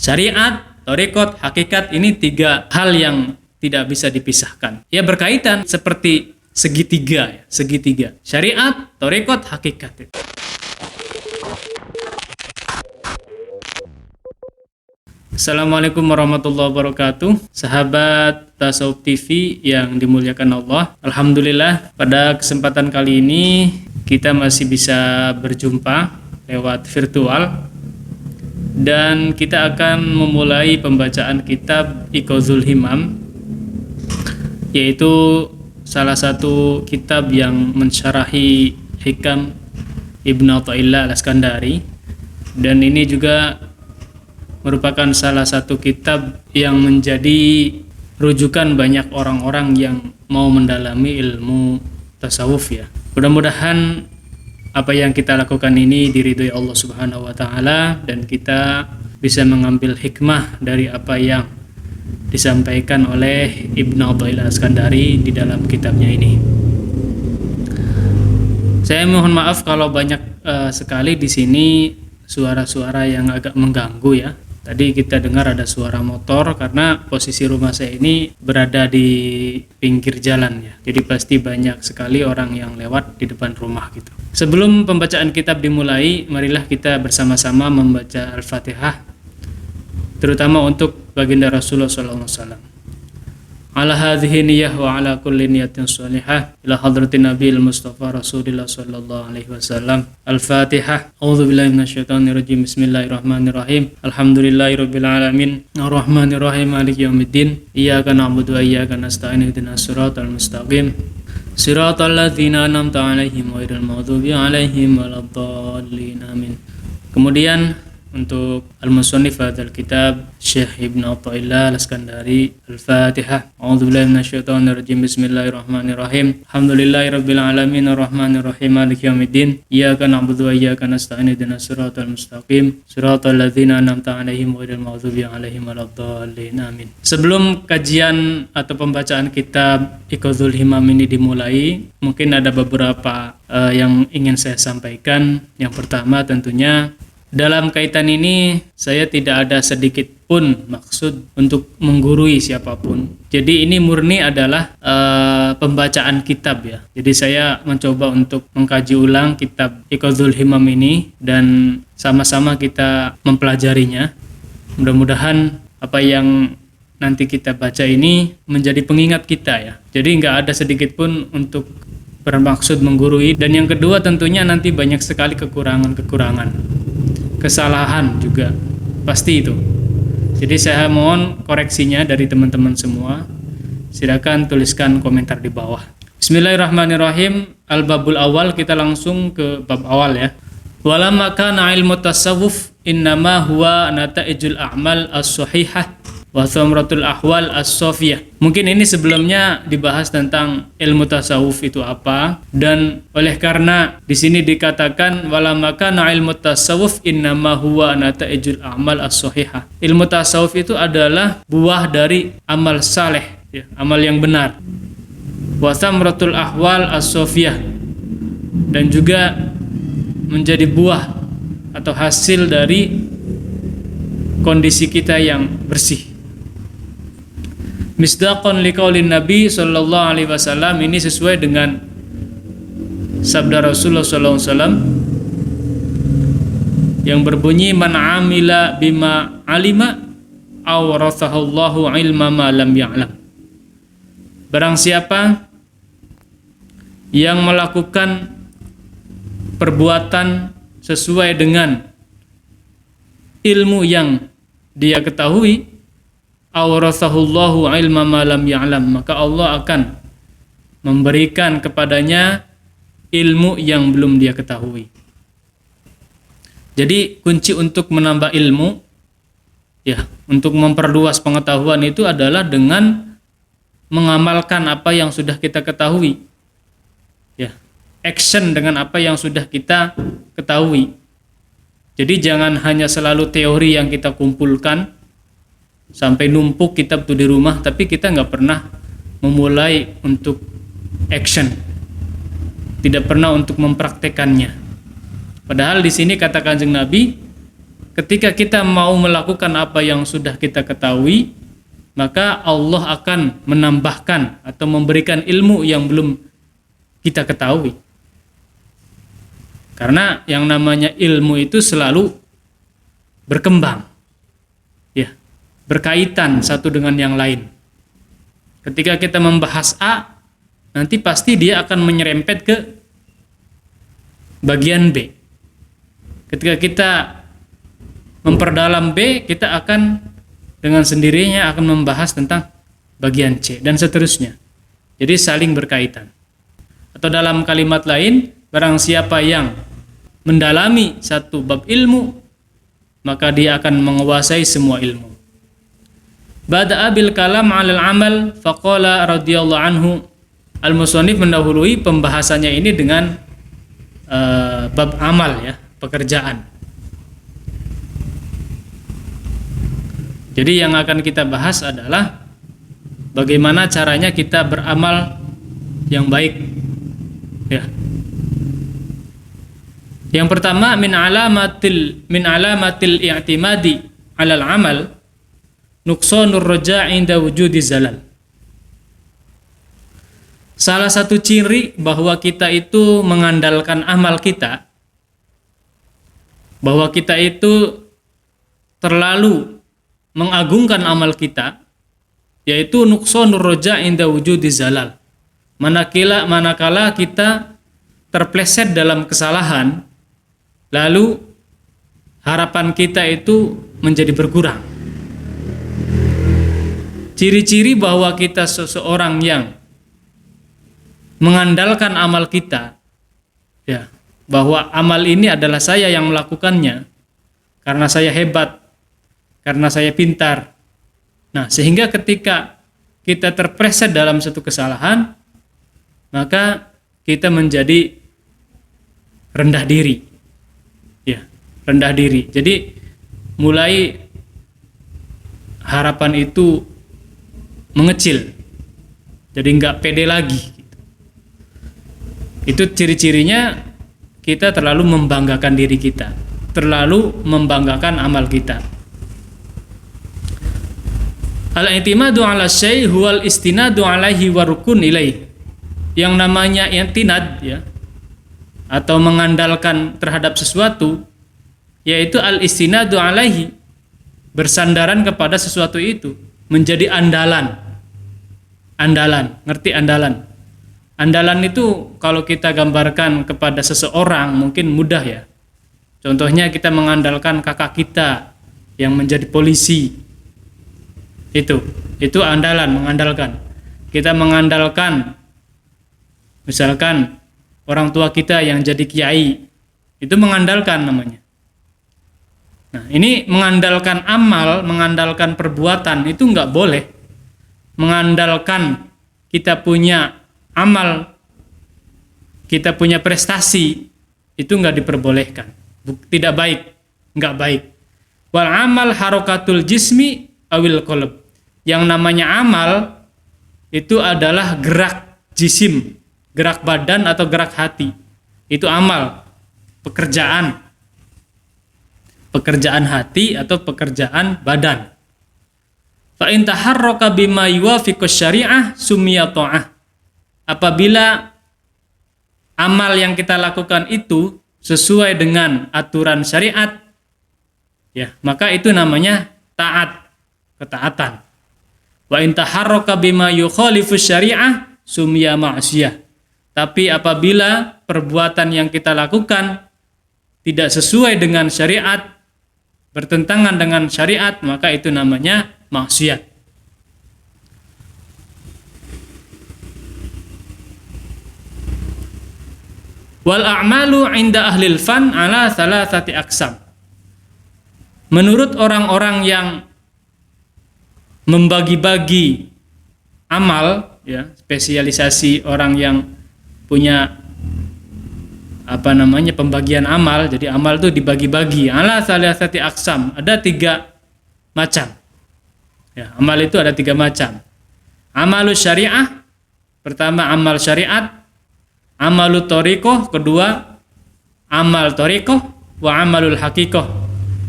Syariat, thariqat, hakikat, ini tiga hal yang tidak bisa dipisahkan. Ya berkaitan seperti segitiga. Syariat, thariqat, hakikat. Assalamualaikum warahmatullahi wabarakatuh. Sahabat Tasawuf TV yang dimuliakan Allah. Alhamdulillah pada kesempatan kali ini kita masih bisa berjumpa lewat virtual. Dan kita akan memulai pembacaan kitab Iqazul Himam, yaitu salah satu kitab yang mensyarahi hikam Ibnu Athaillah Al-Iskandari. Dan ini juga merupakan salah satu kitab yang menjadi rujukan banyak orang-orang yang mau mendalami ilmu tasawuf ya. Mudah-mudahan apa yang kita lakukan ini diridhoi Allah Subhanahu wa taala dan kita bisa mengambil hikmah dari apa yang disampaikan oleh Ibnu Athaillah Al-Iskandari di dalam kitabnya ini. Saya mohon maaf kalau banyak sekali di sini suara-suara yang agak mengganggu ya. Tadi kita dengar ada suara motor karena posisi rumah saya ini berada di pinggir jalan ya. Jadi pasti banyak sekali orang yang lewat di depan rumah gitu. Sebelum pembacaan kitab dimulai, marilah kita bersama-sama membaca Al-Fatihah, terutama untuk baginda Rasulullah SAW. Ala hadhihi niyyah wa ala kulli niyatin shalihah ila hadratin nabiyil mustafa rasulillah sallallahu alaihi wasallam. Al-Fatihah. A'udzu billahi minasyaitonir rajim. Bismillahirrahmanirrahim. Alhamdulillahirabbil alamin. Arrahmanirrahim. Maliki yaumiddin. Iyyaka na'budu wa iyyaka nasta'in. Ihdinas siratal mustaqim. Siratal ladzina an'amta 'alaihim ghairil maghdubi 'alaihim waladdallin. Amin. Kemudian untuk al-musannif hadzal kitab Syekh Ibnu Athaillah Al-Iskandari. Al-Fatihah. A'udzubillahi minasyaitonir rajim. Bismillahirrahmanirrahim. Alhamdulillahirabbil alamin arrahmanirrahim maliki yaumiddin. Iyyaka na'budu wa iyyaka nasta'in. Ihdinas siratal mustaqim. Siratal ladzina an'amta 'alaihim ghairil maghdubi 'alaihim waladdallin. Amin. Sebelum kajian atau pembacaan kitab Iqazul Himam ini dimulai, mungkin ada beberapa yang ingin saya sampaikan. Yang pertama tentunya dalam kaitan ini saya tidak ada sedikit pun maksud untuk menggurui siapapun. Jadi ini murni adalah pembacaan kitab ya. Jadi saya mencoba untuk mengkaji ulang kitab Iqazul Himam ini dan sama-sama kita mempelajarinya. Mudah-mudahan apa yang nanti kita baca ini menjadi pengingat kita ya. Jadi nggak ada sedikit pun untuk bermaksud menggurui. Dan yang kedua tentunya nanti banyak sekali kekurangan. Kesalahan juga pasti itu. Jadi saya mohon koreksinya dari teman-teman semua. Silakan tuliskan komentar di bawah. Bismillahirrahmanirrahim. Al-babul awal, kita langsung ke bab awal ya. Walamma kana ilmu tasawuf innama huwa nata'ijul a'mal as-sahihah wa thamratul ahwal as-safiyah. Mungkin ini sebelumnya dibahas tentang ilmu tasawuf itu apa, dan oleh karena di sini dikatakan wala makana ilmu tasawuf innama huwa nata'ijul a'mal as-sahihah. Ilmu tasawuf itu adalah buah dari amal saleh ya, amal yang benar. Wa thamratul ahwal as-safiyah, dan juga menjadi buah atau hasil dari kondisi kita yang bersih. Misdaqan liqaulin Nabi sallallahu alaihi wasallam, ini sesuai dengan sabda Rasulullah sallallahu alaihi wasallam yang berbunyi man amila bima alima aw rathahullahu ilma ma lam ya'lam. Barang siapa yang melakukan perbuatan sesuai dengan ilmu yang dia ketahui, awrathahullahu ilma ma lam ya'lam, maka Allah akan memberikan kepadanya ilmu yang belum dia ketahui. Jadi kunci untuk menambah ilmu ya, untuk memperluas pengetahuan itu adalah dengan mengamalkan apa yang sudah kita ketahui. Ya, action dengan apa yang sudah kita ketahui. Jadi jangan hanya selalu teori yang kita kumpulkan sampai numpuk kitab tuh di rumah, tapi kita nggak pernah memulai untuk action, tidak pernah untuk mempraktekannya. Padahal di sini kata Kanjeng Nabi, ketika kita mau melakukan apa yang sudah kita ketahui, maka Allah akan menambahkan atau memberikan ilmu yang belum kita ketahui. Karena yang namanya ilmu itu selalu berkembang, ya, berkaitan satu dengan yang lain. Ketika kita membahas A, nanti pasti dia akan menyerempet ke bagian B. Ketika kita memperdalam B, kita akan dengan sendirinya akan membahas tentang bagian C dan seterusnya. Jadi saling berkaitan. Atau dalam kalimat lain, barang siapa yang mendalami satu bab ilmu, maka dia akan menguasai semua ilmu. Bada'a bil kalam 'alal amal faqala radhiyallahu anhu. Al-musannif mendahului pembahasannya ini dengan bab amal, ya, pekerjaan. Jadi yang akan kita bahas adalah bagaimana caranya kita beramal yang baik, ya. Yang pertama, min alamatil i'timadi 'alal amal nuqsanur raja' 'inda wujudi zalal. Salah satu ciri bahwa kita itu mengandalkan amal kita, bahwa kita itu terlalu mengagungkan amal kita, yaitu nuqsanur raja' inda wujudi zalal. Manakala kita terpleset dalam kesalahan, lalu harapan kita itu menjadi berkurang. Ciri-ciri bahwa kita seseorang yang mengandalkan amal kita, ya, bahwa amal ini adalah saya yang melakukannya karena saya hebat, karena saya pintar. Nah, sehingga ketika kita terpreset dalam satu kesalahan, maka kita menjadi rendah diri, ya, rendah diri. Jadi mulai harapan itu mengecil, jadi nggak pede lagi. Itu ciri-cirinya kita terlalu membanggakan diri kita, terlalu membanggakan amal kita. Al-i'timadu 'ala syai' huwal istinadu 'alaihi wa rukun ilaih. Yang namanya i'tinad, ya, atau mengandalkan terhadap sesuatu, yaitu al-istinadu 'alaihi, bersandaran kepada sesuatu itu, menjadi andalan. Andalan, ngerti andalan? Andalan itu kalau kita gambarkan kepada seseorang mungkin mudah, ya. Contohnya kita mengandalkan kakak kita yang menjadi polisi. Itu andalan, mengandalkan. Kita mengandalkan misalkan orang tua kita yang jadi kiai, itu mengandalkan namanya. Nah, ini mengandalkan amal, mengandalkan perbuatan itu enggak boleh. Mengandalkan kita punya amal, kita punya prestasi, itu enggak diperbolehkan. Tidak baik, enggak baik. Wal amal harokatul jismi awil qalb. Yang namanya amal itu adalah gerak jisim, gerak badan atau gerak hati. Itu amal, pekerjaan hati atau pekerjaan badan. Fa in taharraka bima yuwafiqus syari'ah summiya ta'ah. Apabila amal yang kita lakukan itu sesuai dengan aturan syariat, ya, maka itu namanya taat, ketaatan. Wa in taharraka bima yukhalifus syari'ah summiya ma'siyah. Tapi apabila perbuatan yang kita lakukan tidak sesuai dengan syariat, bertentangan dengan syariat, maka itu namanya maksiat. Wal a'malu 'inda ahlil fan 'ala thalathati aqsam. Menurut orang-orang yang membagi-bagi amal, ya, spesialisasi orang yang punya pembagian amal. Jadi amal itu dibagi-bagi ala thalathati aqsam, ada 3 macam, ya. Amal itu ada 3 macam. Amalus syariah, pertama amal syariat. Amalu thariqah, kedua amal thariqah. Wa amalul haqiqah,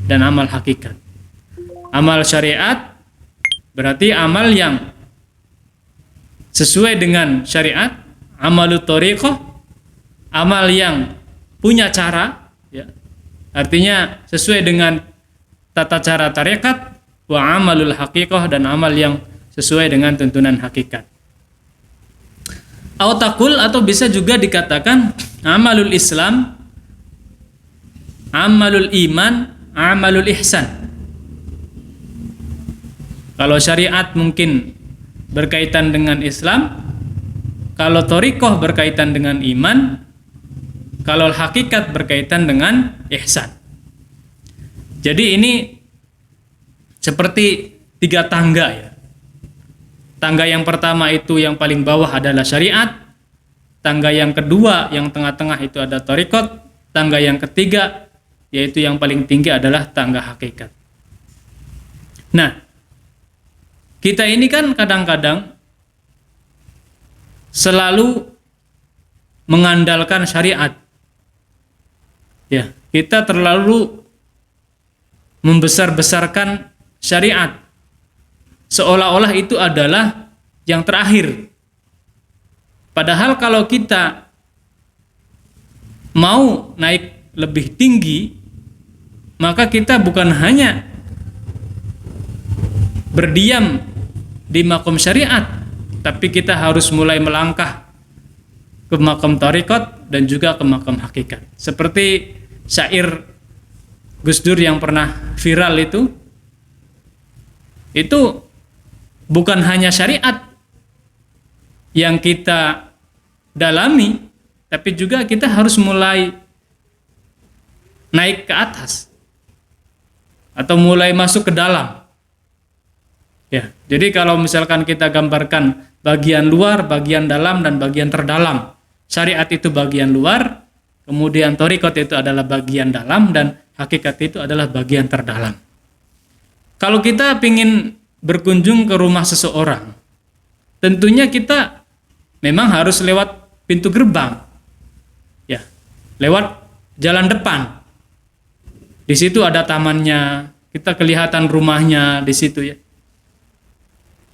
dan amal hakikat. Amal syariat berarti amal yang sesuai dengan syariat, amalut thoriqah, amal yang punya cara, ya. Artinya sesuai dengan tata cara tarekat, wa amalul haqiqah, dan amal yang sesuai dengan tuntunan hakikat. Autakul, atau bisa juga dikatakan amalul Islam, amalul iman, amalul ihsan. Kalau syariat mungkin berkaitan dengan Islam, kalau thoriqah berkaitan dengan iman, kalau hakikat berkaitan dengan ihsan. Jadi ini seperti 3 tangga, ya. Tangga yang pertama itu yang paling bawah adalah syariat, tangga yang kedua yang tengah-tengah itu ada thoriqat, tangga yang ketiga yaitu yang paling tinggi adalah tangga hakikat. Nah, kita ini kan kadang-kadang selalu mengandalkan syariat. Ya, kita terlalu membesar-besarkan syariat, seolah-olah itu adalah yang terakhir. Padahal kalau kita mau naik lebih tinggi, maka kita bukan hanya berdiam di makom syariat, tapi kita harus mulai melangkah ke makom thariqat dan juga ke makom hakikat. Seperti syair Gus Dur yang pernah viral itu bukan hanya syariat yang kita dalami, tapi juga kita harus mulai naik ke atas atau mulai masuk ke dalam. Ya, jadi kalau misalkan kita gambarkan bagian luar, bagian dalam, dan bagian terdalam. Syariat itu bagian luar, kemudian thariqat itu adalah bagian dalam, dan hakikat itu adalah bagian terdalam. Kalau kita ingin berkunjung ke rumah seseorang, tentunya kita memang harus lewat pintu gerbang, ya, lewat jalan depan. Di situ ada tamannya, kita kelihatan rumahnya di situ, ya,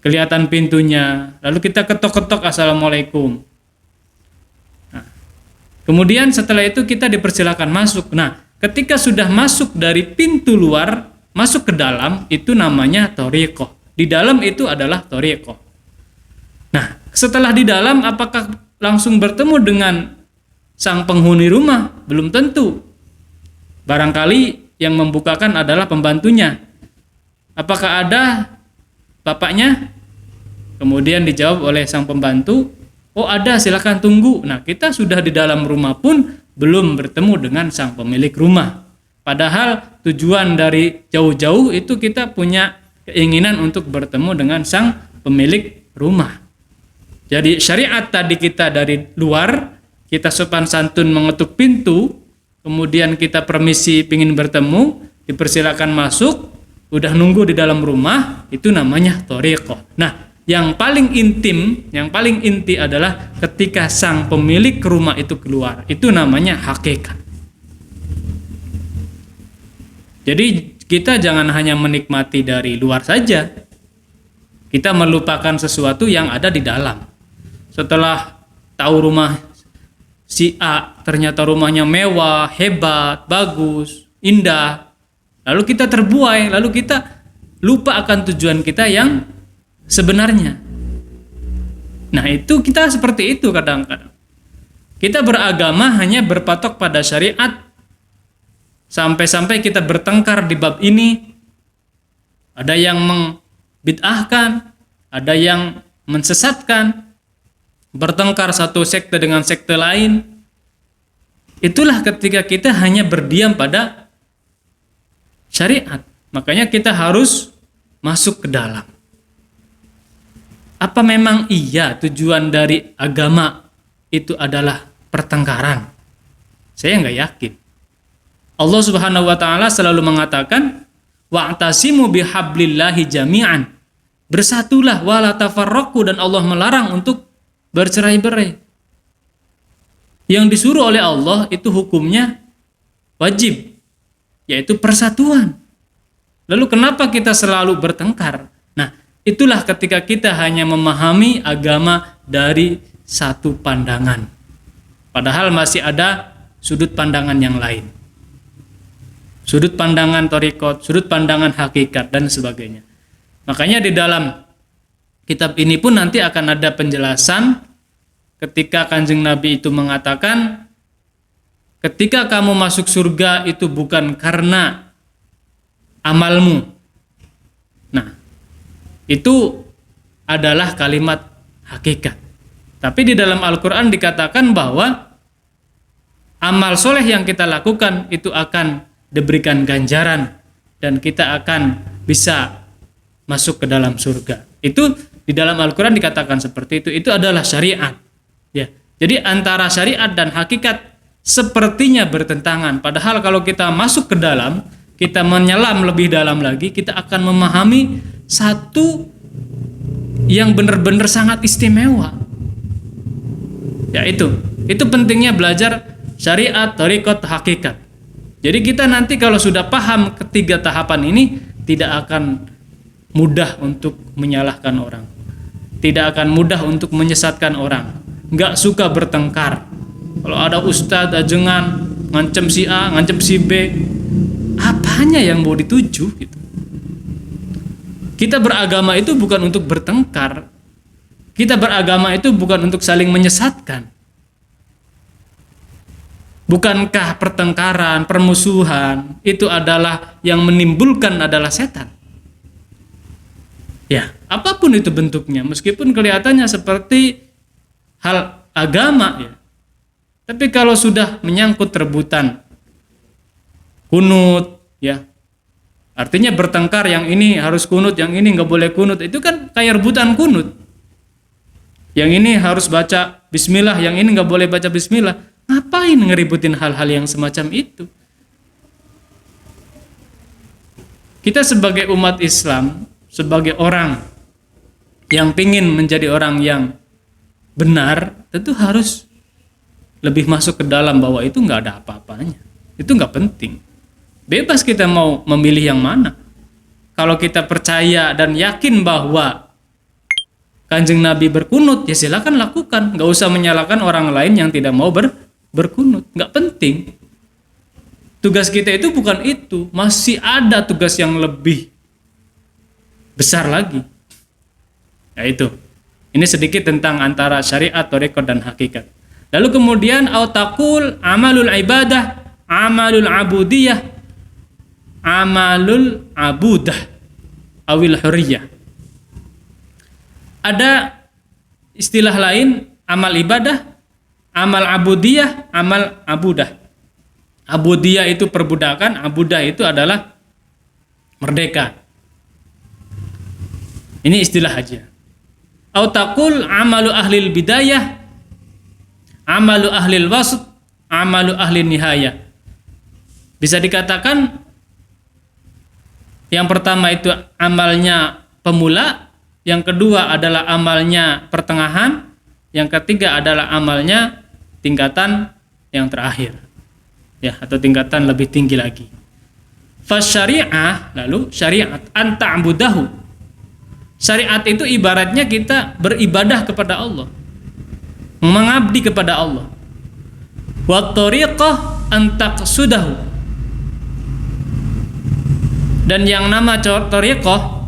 kelihatan pintunya, lalu kita ketok-ketok assalamualaikum. Nah, kemudian setelah itu kita dipersilakan masuk. Nah, ketika sudah masuk dari pintu luar, masuk ke dalam, itu namanya thariqah. Di dalam itu adalah thariqah. Nah, setelah di dalam, apakah langsung bertemu dengan sang penghuni rumah? Belum tentu. Barangkali yang membukakan adalah pembantunya. Apakah ada bapaknya? Kemudian dijawab oleh sang pembantu, oh ada, silakan tunggu. Nah, kita sudah di dalam rumah pun belum bertemu dengan sang pemilik rumah. Padahal tujuan dari jauh-jauh itu kita punya keinginan untuk bertemu dengan sang pemilik rumah. Jadi syariat tadi kita dari luar, kita sopan santun mengetuk pintu, kemudian kita permisi pingin bertemu, dipersilakan masuk, udah nunggu di dalam rumah, itu namanya thariqah. Nah, yang paling intim, yang paling inti adalah ketika sang pemilik rumah itu keluar, itu namanya hakikat. Jadi kita jangan hanya menikmati dari luar saja, kita melupakan sesuatu yang ada di dalam. Setelah tahu rumah si A, ternyata rumahnya mewah, hebat, bagus, indah, lalu kita terbuai, lalu kita lupa akan tujuan kita yang sebenarnya. Nah, itu kita seperti itu kadang-kadang. Kita beragama hanya berpatok pada syariat, sampai-sampai kita bertengkar di bab ini. Ada yang membid'ahkan, ada yang mensesatkan, bertengkar satu sekte dengan sekte lain. Itulah ketika kita hanya berdiam pada syariat. Makanya kita harus masuk ke dalam. Apa memang iya tujuan dari agama itu adalah pertengkaran? Saya nggak yakin. Allah Subhanahu wa taala selalu mengatakan, wa'tasimu bihablillahi jami'an. Bersatulah wala tafarraqu, dan Allah melarang untuk bercerai-berai. Yang disuruh oleh Allah itu hukumnya wajib, yaitu persatuan. Lalu kenapa kita selalu bertengkar? Nah, itulah ketika kita hanya memahami agama dari satu pandangan. Padahal masih ada sudut pandangan yang lain. Sudut pandangan thariqat, sudut pandangan hakikat, dan sebagainya. Makanya di dalam kitab ini pun nanti akan ada penjelasan ketika Kanjeng Nabi itu mengatakan, ketika kamu masuk surga itu bukan karena amalmu. Nah, itu adalah kalimat hakikat. Tapi di dalam Al-Quran dikatakan bahwa amal soleh yang kita lakukan itu akan diberikan ganjaran dan kita akan bisa masuk ke dalam surga. Itu di dalam Al-Quran dikatakan seperti itu. Itu adalah syariat. Ya. Jadi antara syariat dan hakikat sepertinya bertentangan. Padahal kalau kita masuk ke dalam, kita menyelam lebih dalam lagi, kita akan memahami satu yang benar-benar sangat istimewa. Ya itu pentingnya belajar syariat, thariqat, hakikat. Jadi kita nanti kalau sudah paham ketiga tahapan ini, tidak akan mudah untuk menyalahkan orang, tidak akan mudah untuk menyesatkan orang, nggak suka bertengkar. Kalau ada ustadz ajengan ngancem si A, ngancem si B, apanya yang mau dituju gitu. Kita beragama itu bukan untuk bertengkar. Kita beragama itu bukan untuk saling menyesatkan. Bukankah pertengkaran, permusuhan itu adalah yang menimbulkan adalah setan? Ya, apapun itu bentuknya, meskipun kelihatannya seperti hal agama ya. Tapi kalau sudah menyangkut rebutan kunut ya, artinya bertengkar, yang ini harus kunut, yang ini nggak boleh kunut, itu kan kayak rebutan kunut. Yang ini harus baca bismillah, yang ini nggak boleh baca bismillah. Ngapain ngeributin hal-hal yang semacam itu? Kita sebagai umat Islam, sebagai orang yang pingin menjadi orang yang benar, tentu harus lebih masuk ke dalam bahwa itu nggak ada apa-apanya. Itu nggak penting. Bebas kita mau memilih yang mana. Kalau kita percaya dan yakin bahwa Kanjeng Nabi berkunut, ya silakan lakukan. Nggak usah menyalahkan orang lain yang tidak mau berkunut. Nggak penting. Tugas kita itu bukan itu. Masih ada tugas yang lebih besar lagi. Ya itu. Ini sedikit tentang antara syariat, thariqat, dan hakikat. Lalu kemudian autakul amalul ibadah, amalul abudiyah, amalul abudah, awil huriyah. Ada istilah lain, amal ibadah, amal abudiyah, amal abudah. Abudiyah itu perbudakan, abudah itu adalah merdeka. Ini istilah aja. Autakul amalu ahlil bidayah, amalu ahlil wasut, amalu ahlil nihayah. Bisa dikatakan yang pertama itu amalnya pemula, yang kedua adalah amalnya pertengahan, yang ketiga adalah amalnya tingkatan yang terakhir. Ya, atau tingkatan lebih tinggi lagi. Fasyari'ah, lalu syariat anta'budahu. Syariat itu ibaratnya kita beribadah kepada Allah, mengabdi kepada Allah. Wa thariqah antaqsudahu. Dan yang nama thariqah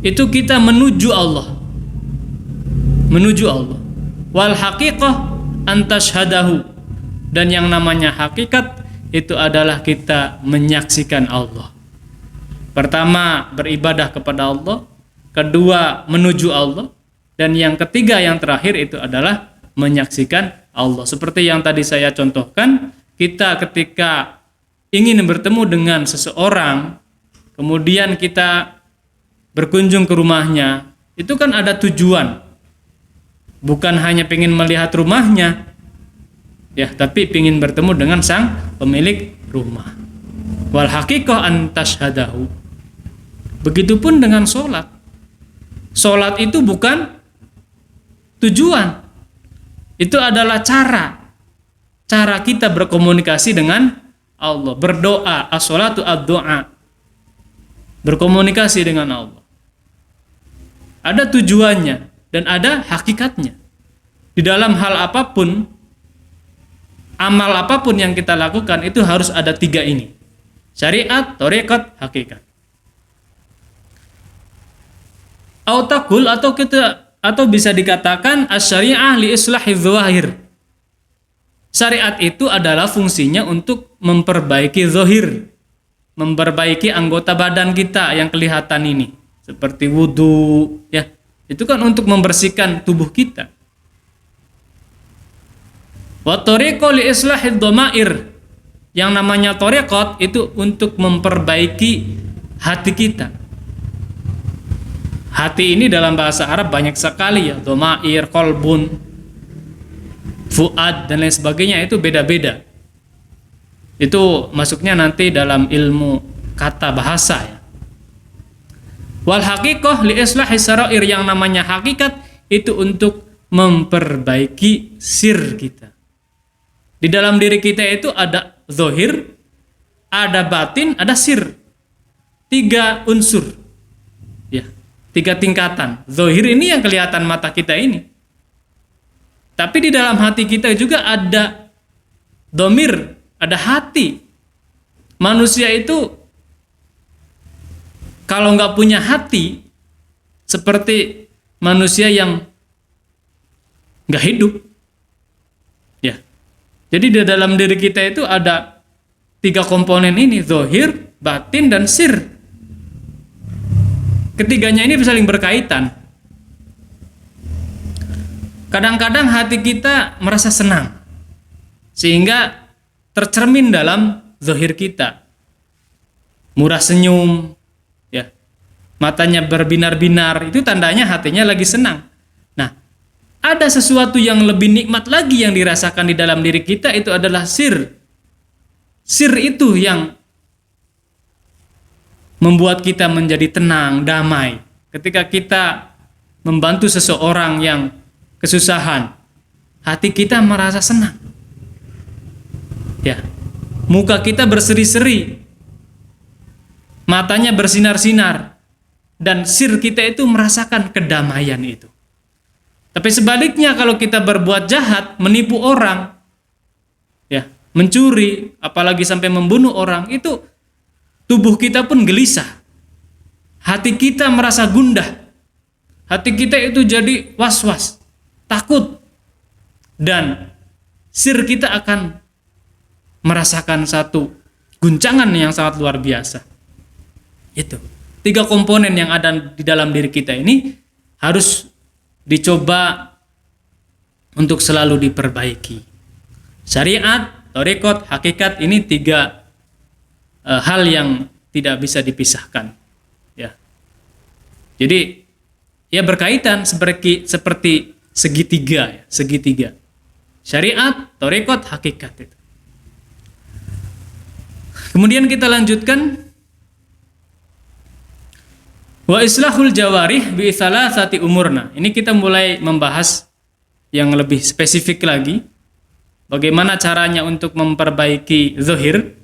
itu kita menuju Allah. Menuju Allah. Wal haqiqah antashhadahu. Dan yang namanya hakikat itu adalah kita menyaksikan Allah. Pertama, beribadah kepada Allah. Kedua, menuju Allah. Dan yang ketiga, yang terakhir itu adalah menyaksikan Allah. Seperti yang tadi saya contohkan, kita ketika ingin bertemu dengan seseorang, kemudian kita berkunjung ke rumahnya, itu kan ada tujuan. Bukan hanya ingin melihat rumahnya, ya, tapi ingin bertemu dengan sang pemilik rumah. Wal haqiqah antashhadahu. Begitupun dengan sholat. Sholat itu bukan tujuan. Itu adalah cara kita berkomunikasi dengan Allah, berdoa. As-sholatu ad-doa. berkomunikasi dengan Allah. Ada tujuannya dan ada hakikatnya. Di dalam hal apapun, amal apapun yang kita lakukan itu harus ada 3 ini. Syariat, thariqat, hakikat. Autakul atau bisa dikatakan asy-syari'ah li islahiz zahir. Syariat itu adalah fungsinya untuk memperbaiki zahir, memperbaiki anggota badan kita yang kelihatan ini, seperti wudu, ya. Itu kan untuk membersihkan tubuh kita. Wa thariqu li islahid dhamair. Yang namanya thariqat itu untuk memperbaiki hati kita. Hati ini dalam bahasa Arab banyak sekali ya, dhamair, qalbun, fuad dan lain sebagainya, itu beda-beda. Itu masuknya nanti dalam ilmu kata bahasa ya. Wal haqiqah li islahi sarair, yang namanya hakikat itu untuk memperbaiki sir kita. Di dalam diri kita itu ada zahir, ada batin, ada sir. 3 unsur. Ya, 3 tingkatan. Zahir ini yang kelihatan mata kita ini. Tapi di dalam hati kita juga ada dhamir, ada hati. Manusia itu kalau nggak punya hati, seperti manusia yang nggak hidup. Ya. Jadi di dalam diri kita itu ada 3 komponen ini, zahir, batin, dan sir. Ketiganya ini saling berkaitan. Kadang-kadang hati kita merasa senang, sehingga tercermin dalam zahir kita. Murah senyum, ya, matanya berbinar-binar, itu tandanya hatinya lagi senang. Nah, ada sesuatu yang lebih nikmat lagi yang dirasakan di dalam diri kita, itu adalah sir. Sir itu yang membuat kita menjadi tenang, damai. Ketika kita membantu seseorang yang kesusahan, hati kita merasa senang. Ya, muka kita berseri-seri, matanya bersinar-sinar, dan sir kita itu merasakan kedamaian itu. Tapi sebaliknya, kalau kita berbuat jahat, menipu orang, ya, mencuri, apalagi sampai membunuh orang, itu tubuh kita pun gelisah. Hati kita merasa gundah. Hati kita itu jadi was-was, takut, dan sir kita akan merasakan satu guncangan yang sangat luar biasa. Itu 3 komponen yang ada di dalam diri kita ini harus dicoba untuk selalu diperbaiki. Syariat, thariqat, hakikat, ini 3 hal yang tidak bisa dipisahkan. Ya. Jadi ya berkaitan seperti segitiga, ya, segitiga. Syariat, thariqat, hakikat itu. Kemudian kita lanjutkan, wa islahul jawarih bi thalathati umurna. Ini kita mulai membahas yang lebih spesifik lagi, bagaimana caranya untuk memperbaiki zahir.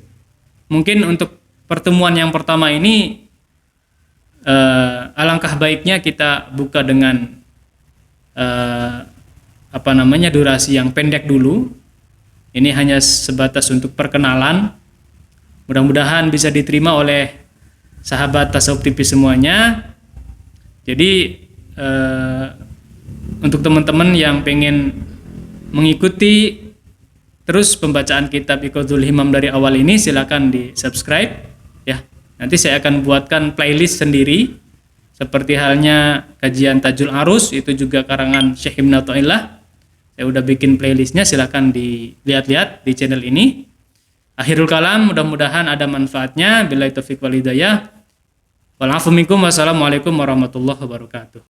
Mungkin untuk pertemuan yang pertama ini alangkah baiknya kita buka dengan durasi yang pendek dulu. Ini hanya sebatas untuk perkenalan. Mudah-mudahan bisa diterima oleh sahabat Tasawuf TV semuanya. Jadi untuk teman-teman yang pengen mengikuti terus pembacaan kitab Iqadhul Himam dari awal ini, silakan di-subscribe ya. Nanti saya akan buatkan playlist sendiri seperti halnya kajian Tajul Arus, itu juga karangan Syekh Ibnu Athaillah. Saya udah bikin playlistnya, silakan dilihat-lihat di channel ini. Akhirul kalam, mudah-mudahan ada manfaatnya. Billahi taufiq wal hidayah. Wal afu minkum, wassalamualaikum warahmatullahi wabarakatuh.